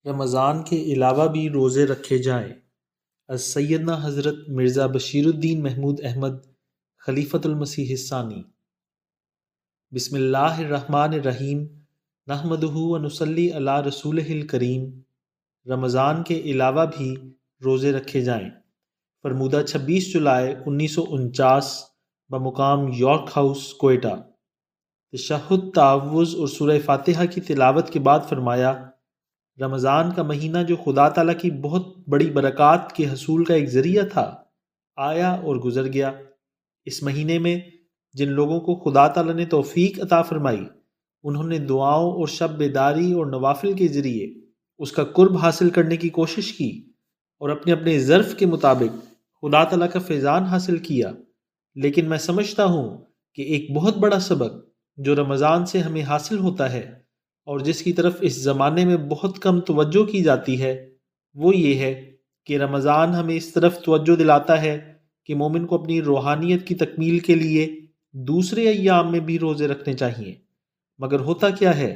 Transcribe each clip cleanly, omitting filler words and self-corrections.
رمضان کے علاوہ بھی روزے رکھے جائیں۔ از سیدنا حضرت مرزا بشیر الدین محمود احمد خلیفۃ المسیح الثانی۔ بسم اللہ الرحمن الرحیم، نحمدہ و نصلی علی رسولہ الکریم۔ رمضان کے علاوہ بھی روزے رکھے جائیں۔ فرمودہ 26 جولائی 1949 بمقام یارک ہاؤس، کوئٹہ۔ تشہد، تعوذ اور سورہ فاتحہ کی تلاوت کے بعد فرمایا، رمضان کا مہینہ جو خدا تعالیٰ کی بہت بڑی برکات کے حصول کا ایک ذریعہ تھا، آیا اور گزر گیا۔ اس مہینے میں جن لوگوں کو خدا تعالیٰ نے توفیق عطا فرمائی، انہوں نے دعاؤں اور شب بیداری اور نوافل کے ذریعے اس کا قرب حاصل کرنے کی کوشش کی اور اپنے اپنے ظرف کے مطابق خدا تعالیٰ کا فیضان حاصل کیا۔ لیکن میں سمجھتا ہوں کہ ایک بہت بڑا سبق جو رمضان سے ہمیں حاصل ہوتا ہے اور جس کی طرف اس زمانے میں بہت کم توجہ کی جاتی ہے، وہ یہ ہے کہ رمضان ہمیں اس طرف توجہ دلاتا ہے کہ مومن کو اپنی روحانیت کی تکمیل کے لیے دوسرے ایام میں بھی روزے رکھنے چاہیے۔ مگر ہوتا کیا ہے،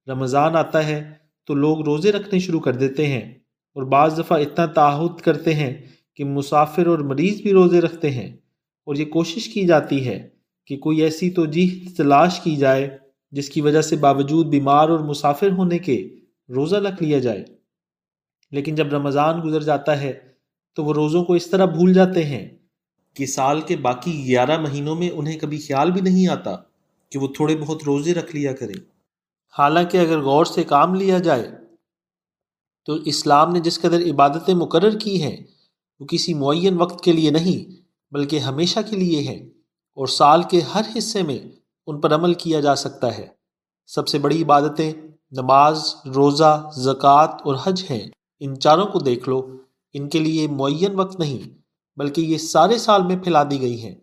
رمضان آتا ہے تو لوگ روزے رکھنے شروع کر دیتے ہیں، اور بعض دفعہ اتنا تعہد کرتے ہیں کہ مسافر اور مریض بھی روزے رکھتے ہیں، اور یہ کوشش کی جاتی ہے کہ کوئی ایسی توجیہ تلاش کی جائے جس کی وجہ سے باوجود بیمار اور مسافر ہونے کے روزہ رکھ لیا جائے۔ لیکن جب رمضان گزر جاتا ہے تو وہ روزوں کو اس طرح بھول جاتے ہیں کہ سال کے باقی 11 مہینوں میں انہیں کبھی خیال بھی نہیں آتا کہ وہ تھوڑے بہت روزے رکھ لیا کریں۔ حالانکہ اگر غور سے کام لیا جائے تو اسلام نے جس قدر عبادتیں مقرر کی ہیں وہ کسی معین وقت کے لیے نہیں بلکہ ہمیشہ کے لیے ہیں، اور سال کے ہر حصے میں ان پر عمل کیا جا سکتا ہے۔ سب سے بڑی عبادتیں نماز، روزہ، زکوٰۃ اور حج ہیں۔ ان چاروں کو دیکھ لو، ان کے لیے معین وقت نہیں بلکہ یہ سارے سال میں پھیلا دی گئی ہیں۔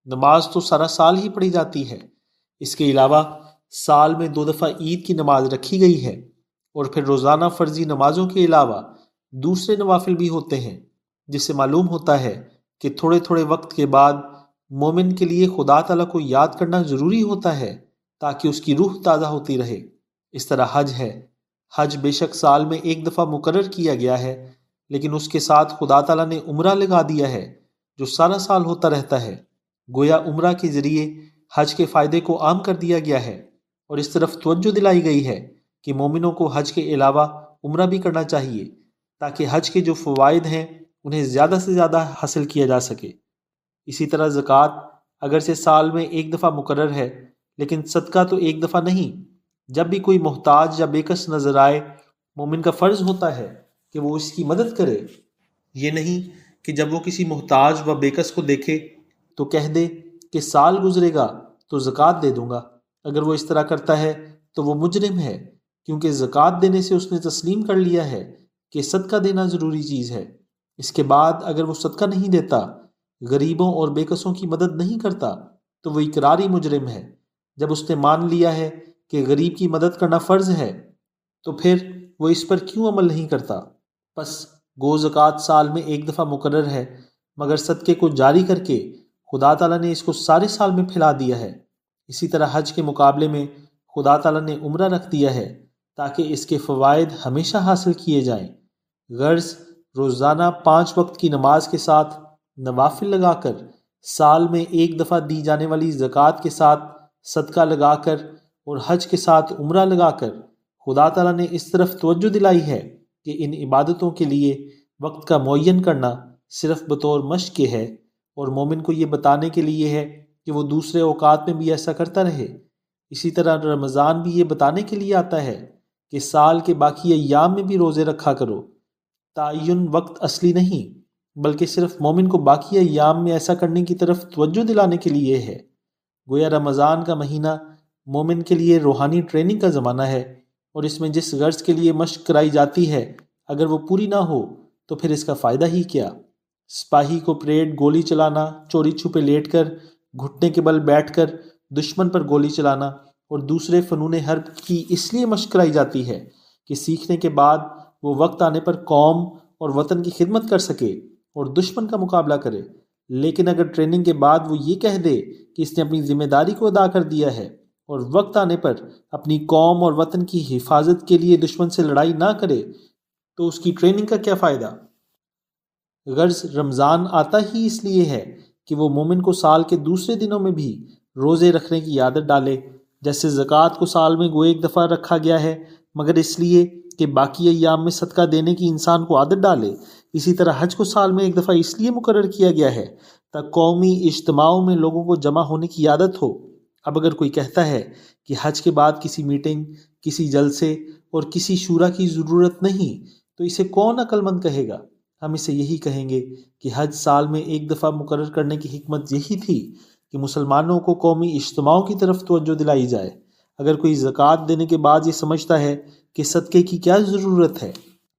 نماز تو سارا سال ہی پڑھی جاتی ہے۔ اس کے علاوہ سال میں 2 دفعہ عید کی نماز رکھی گئی ہے، اور پھر روزانہ فرضی نمازوں کے علاوہ دوسرے نوافل بھی ہوتے ہیں، جس سے معلوم ہوتا ہے کہ تھوڑے تھوڑے وقت کے بعد مومن کے لیے خدا تعالیٰ کو یاد کرنا ضروری ہوتا ہے تاکہ اس کی روح تازہ ہوتی رہے۔ اس طرح حج ہے۔ حج بے شک سال میں 1 دفعہ مقرر کیا گیا ہے، لیکن اس کے ساتھ خدا تعالیٰ نے عمرہ لگا دیا ہے جو سارا سال ہوتا رہتا ہے۔ گویا عمرہ کے ذریعے حج کے فائدے کو عام کر دیا گیا ہے، اور اس طرف توجہ دلائی گئی ہے کہ مومنوں کو حج کے علاوہ عمرہ بھی کرنا چاہیے تاکہ حج کے جو فوائد ہیں انہیں زیادہ سے زیادہ حاصل کیا جا سکے۔ اسی طرح زکوٰۃ اگرچہ سال میں 1 دفعہ مقرر ہے، لیکن صدقہ تو 1 دفعہ نہیں۔ جب بھی کوئی محتاج یا بے کس نظر آئے، مومن کا فرض ہوتا ہے کہ وہ اس کی مدد کرے۔ یہ نہیں کہ جب وہ کسی محتاج و بے کس کو دیکھے تو کہہ دے کہ سال گزرے گا تو زکوٰۃ دے دوں گا۔ اگر وہ اس طرح کرتا ہے تو وہ مجرم ہے، کیونکہ زکوٰۃ دینے سے اس نے تسلیم کر لیا ہے کہ صدقہ دینا ضروری چیز ہے۔ اس کے بعد اگر وہ صدقہ نہیں دیتا، غریبوں اور بے کسوں کی مدد نہیں کرتا، تو وہ اقراری مجرم ہے۔ جب اس نے مان لیا ہے کہ غریب کی مدد کرنا فرض ہے تو پھر وہ اس پر کیوں عمل نہیں کرتا؟ پس گو زکوٰۃ سال میں 1 دفعہ مقرر ہے، مگر صدقے کو جاری کر کے خدا تعالیٰ نے اس کو سارے سال میں پھیلا دیا ہے۔ اسی طرح حج کے مقابلے میں خدا تعالیٰ نے عمرہ رکھ دیا ہے تاکہ اس کے فوائد ہمیشہ حاصل کیے جائیں۔ غرض روزانہ 5 وقت کی نماز کے ساتھ نوافل لگا کر، سال میں 1 دفعہ دی جانے والی زکوٰۃ کے ساتھ صدقہ لگا کر، اور حج کے ساتھ عمرہ لگا کر خدا تعالیٰ نے اس طرف توجہ دلائی ہے کہ ان عبادتوں کے لیے وقت کا معین کرنا صرف بطور مشق کے ہے، اور مومن کو یہ بتانے کے لیے ہے کہ وہ دوسرے اوقات میں بھی ایسا کرتا رہے۔ اسی طرح رمضان بھی یہ بتانے کے لیے آتا ہے کہ سال کے باقی ایام میں بھی روزے رکھا کرو۔ تعین وقت اصلی نہیں بلکہ صرف مومن کو باقی ایام میں ایسا کرنے کی طرف توجہ دلانے کے لیے ہے۔ گویا رمضان کا مہینہ مومن کے لیے روحانی ٹریننگ کا زمانہ ہے، اور اس میں جس غرض کے لیے مشق کرائی جاتی ہے اگر وہ پوری نہ ہو تو پھر اس کا فائدہ ہی کیا؟ سپاہی کو پریڈ گولی چلانا، چوری چھپے لیٹ کر، گھٹنے کے بل بیٹھ کر دشمن پر گولی چلانا اور دوسرے فنون حرب کی اس لیے مشق کرائی جاتی ہے کہ سیکھنے کے بعد وہ وقت آنے پر قوم اور وطن کی خدمت کر سکے اور دشمن کا مقابلہ کرے۔ لیکن اگر ٹریننگ کے بعد وہ یہ کہہ دے کہ اس نے اپنی ذمہ داری کو ادا کر دیا ہے اور وقت آنے پر اپنی قوم اور وطن کی حفاظت کے لیے دشمن سے لڑائی نہ کرے تو اس کی ٹریننگ کا کیا فائدہ؟ غرض رمضان آتا ہی اس لیے ہے کہ وہ مومن کو سال کے دوسرے دنوں میں بھی روزے رکھنے کی عادت ڈالے، جیسے زکوٰۃ کو سال میں گو ایک دفعہ رکھا گیا ہے مگر اس لیے کہ باقی ایام میں صدقہ دینے کی انسان کو عادت ڈالے، اسی طرح حج کو سال میں ایک دفعہ اس لیے مقرر کیا گیا ہے تاکہ قومی اجتماعوں میں لوگوں کو جمع ہونے کی عادت ہو۔ اب اگر کوئی کہتا ہے کہ حج کے بعد کسی میٹنگ، کسی جلسے اور کسی شورا کی ضرورت نہیں، تو اسے کون عقل مند کہے گا؟ ہم اسے یہی کہیں گے کہ حج سال میں ایک دفعہ مقرر کرنے کی حکمت یہی تھی کہ مسلمانوں کو قومی اجتماعوں کی طرف توجہ دلائی جائے۔ اگر کوئی زکوٰۃ دینے کے بعد یہ سمجھتا ہے کہ صدقے کی کیا ضرورت ہے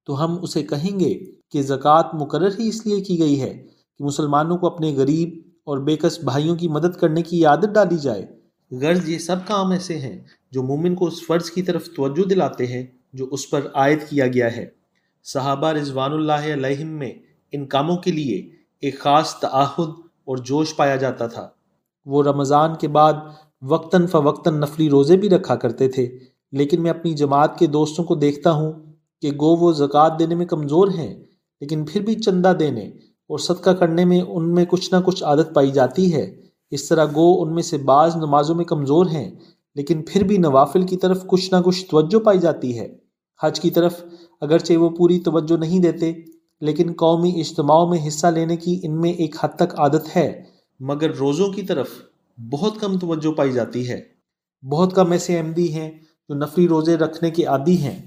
تو ہم اسے کہیں گے کہ زکوٰۃ مقرر ہی اس لیے کی گئی ہے کہ مسلمانوں کو اپنے غریب اور بے کس بھائیوں کی مدد کرنے کی عادت ڈالی جائے۔ غرض یہ سب کام ایسے ہیں جو مومن کو اس فرض کی طرف توجہ دلاتے ہیں جو اس پر عائد کیا گیا ہے۔ صحابہ رضوان اللہ علیہم میں ان کاموں کے لیے ایک خاص تعہد اور جوش پایا جاتا تھا۔ وہ رمضان کے بعد وقتاً فوقتاً نفلی روزے بھی رکھا کرتے تھے، لیکن میں اپنی جماعت کے دوستوں کو دیکھتا ہوں کہ گو وہ زکوٰۃ دینے میں کمزور ہیں، لیکن پھر بھی چندہ دینے اور صدقہ کرنے میں ان میں کچھ نہ کچھ عادت پائی جاتی ہے۔ اس طرح گو ان میں سے بعض نمازوں میں کمزور ہیں، لیکن پھر بھی نوافل کی طرف کچھ نہ کچھ توجہ پائی جاتی ہے۔ حج کی طرف اگرچہ وہ پوری توجہ نہیں دیتے، لیکن قومی اجتماعوں میں حصہ لینے کی ان میں ایک حد تک عادت ہے، مگر روزوں کی طرف بہت کم توجہ پائی جاتی ہے۔ بہت کم ایسے احمدی ہیں جو نفلی روزے رکھنے کے عادی ہیں۔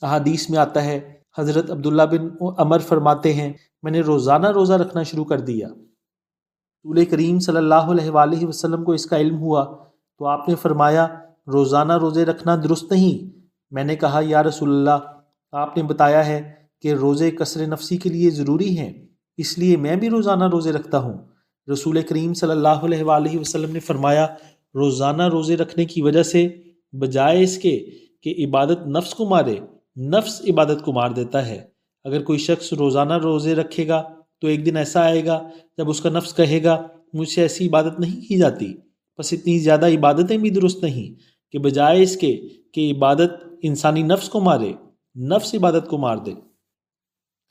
احادیث میں آتا ہے، حضرت عبداللہ بن عمر فرماتے ہیں، میں نے روزانہ روزہ رکھنا شروع کر دیا۔ رسول کریم صلی اللہ علیہ وآلہ وسلم کو اس کا علم ہوا تو آپ نے فرمایا، روزانہ روزے رکھنا درست نہیں۔ میں نے کہا، یا رسول اللہ، آپ نے بتایا ہے کہ روزے کسر نفسی کے لیے ضروری ہیں، اس لیے میں بھی روزانہ روزے رکھتا ہوں۔ رسول کریم صلی اللہ علیہ وآلہ وسلم نے فرمایا، روزانہ روزے رکھنے کی وجہ سے بجائے اس کے کہ عبادت نفس کو مارے، نفس عبادت کو مار دیتا ہے۔ اگر کوئی شخص روزانہ روزے رکھے گا تو ایک دن ایسا آئے گا جب اس کا نفس کہے گا، مجھ سے ایسی عبادت نہیں کی جاتی، بس اتنی زیادہ عبادتیں بھی درست نہیں، کہ بجائے اس کے کہ عبادت انسانی نفس کو مارے، نفس عبادت کو مار دے۔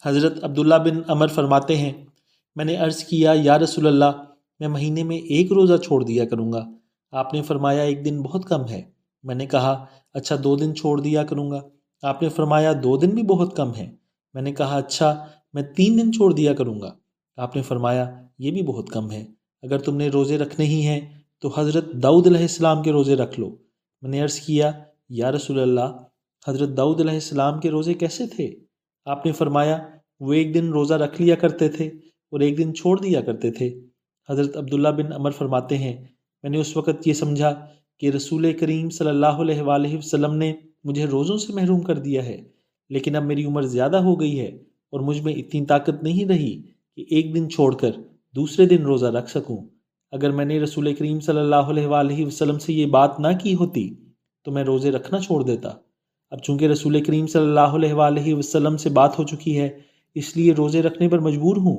حضرت عبداللہ بن عمر فرماتے ہیں، میں نے عرض کیا، یا رسول اللہ، میں مہینے میں ایک روزہ چھوڑ دیا کروں گا۔ آپ نے فرمایا، ایک دن بہت کم ہے۔ میں نے کہا، اچھا 2 دن چھوڑ دیا کروں گا۔ آپ نے فرمایا، 2 دن بھی بہت کم ہے۔ میں نے کہا، اچھا میں 3 دن چھوڑ دیا کروں گا۔ آپ نے فرمایا، یہ بھی بہت کم ہے۔ اگر تم نے روزے رکھنے ہی ہیں تو حضرت داؤد علیہ السلام کے روزے رکھ لو۔ میں نے عرض کیا، یا رسول اللہ، حضرت داؤد علیہ السلام کے روزے کیسے تھے؟ آپ نے فرمایا، وہ ایک دن روزہ رکھ لیا کرتے تھے اور ایک دن چھوڑ دیا کرتے تھے۔ حضرت عبداللہ بن عمر فرماتے ہیں، میں نے اس وقت یہ سمجھا کہ رسول کریم صلی اللہ علیہ وآلہ وسلم نے مجھے روزوں سے محروم کر دیا ہے، لیکن اب میری عمر زیادہ ہو گئی ہے اور مجھ میں اتنی طاقت نہیں رہی کہ ایک دن چھوڑ کر دوسرے دن روزہ رکھ سکوں۔ اگر میں نے رسول کریم صلی اللہ علیہ وآلہ وسلم سے یہ بات نہ کی ہوتی تو میں روزے رکھنا چھوڑ دیتا۔ اب چونکہ رسول کریم صلی اللہ علیہ وآلہ وسلم سے بات ہو چکی ہے، اس لیے روزے رکھنے پر مجبور ہوں،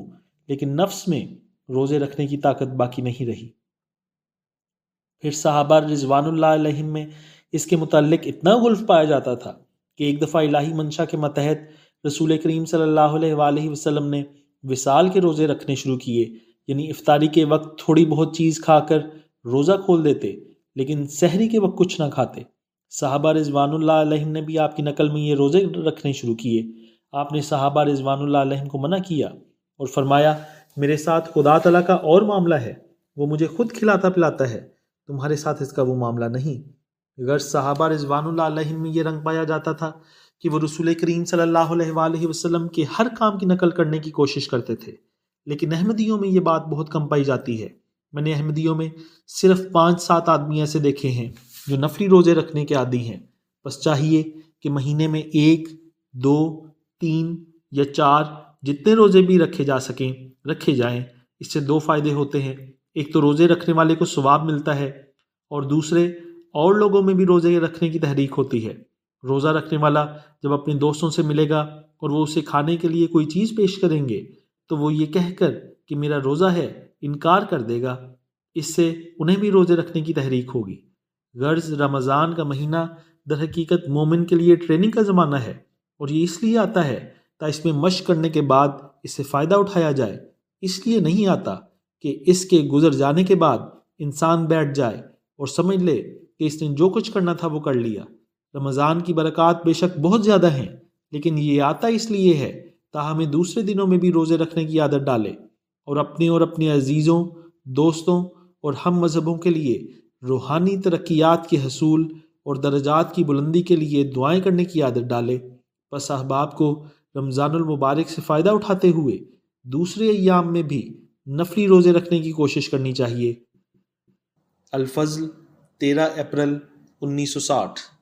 لیکن نفس میں روزے رکھنے کی طاقت باقی نہیں رہی۔ پھر صحابہ رضوان اللہ علیہم میں اس کے متعلق اتنا غلف پایا جاتا تھا کہ ایک دفعہ الہی منشا کے متحد رسول کریم صلی اللہ علیہ وآلہ وسلم نے وصال کے روزے رکھنے شروع کیے، یعنی افطاری کے وقت تھوڑی بہت چیز کھا کر روزہ کھول دیتے، لیکن سحری کے وقت کچھ نہ کھاتے۔ صحابہ رضوان اللہ علیہم نے بھی آپ کی نقل میں یہ روزے رکھنے شروع کیے۔ آپ نے صحابہ رضوان اللہ علیہم کو منع کیا اور فرمایا، میرے ساتھ خدا تعالیٰ کا اور معاملہ ہے، وہ مجھے خود کھلاتا پلاتا ہے، تمہارے ساتھ اس کا وہ معاملہ نہیں۔ اگر صحابہ رضوان اللہ علیہم میں یہ رنگ پایا جاتا تھا کہ وہ رسول کریم صلی اللہ علیہ وآلہ وسلم کے ہر کام کی نقل کرنے کی کوشش کرتے تھے، لیکن احمدیوں میں یہ بات بہت کم پائی جاتی ہے۔ میں نے احمدیوں میں صرف 5-7 آدمی ایسے دیکھے ہیں جو نفلی روزے رکھنے کے عادی ہیں۔ بس چاہیے کہ مہینے میں 1، 2، 3 یا 4 جتنے روزے بھی رکھے جا سکیں رکھے جائیں۔ اس سے 2 فائدے ہوتے ہیں، ایک تو روزے رکھنے والے کو ثواب ملتا ہے، اور دوسرے اور لوگوں میں بھی روزے رکھنے کی تحریک ہوتی ہے۔ روزہ رکھنے والا جب اپنے دوستوں سے ملے گا اور وہ اسے کھانے کے لیے کوئی چیز پیش کریں گے تو وہ یہ کہہ کر کہ میرا روزہ ہے انکار کر دے گا، اس سے انہیں بھی روزے رکھنے کی تحریک ہوگی۔ غرض رمضان کا مہینہ در حقیقت مومن کے لیے ٹریننگ کا زمانہ ہے۔ اور یہ اس لیے آتا ہے تا اس میں مشق کرنے کے بعد اس سے فائدہ اٹھایا جائے، اس لیے نہیں آتا کہ اس کے گزر جانے کے بعد انسان بیٹھ جائے اور سمجھ لے کہ اس نے جو کچھ کرنا تھا وہ کر لیا۔ رمضان کی برکات بے شک بہت زیادہ ہیں، لیکن یہ آتا اس لیے ہے تا ہمیں دوسرے دنوں میں بھی روزے رکھنے کی عادت ڈالے اور اپنے عزیزوں، دوستوں اور ہم مذہبوں کے لیے روحانی ترقیات کے حصول اور درجات کی بلندی کے لیے دعائیں کرنے کی عادت ڈالے۔ بس احباب کو رمضان المبارک سے فائدہ اٹھاتے ہوئے دوسرے ایام میں بھی نفلی روزے رکھنے کی کوشش کرنی چاہیے۔ الفضل، 13 اپریل 1960۔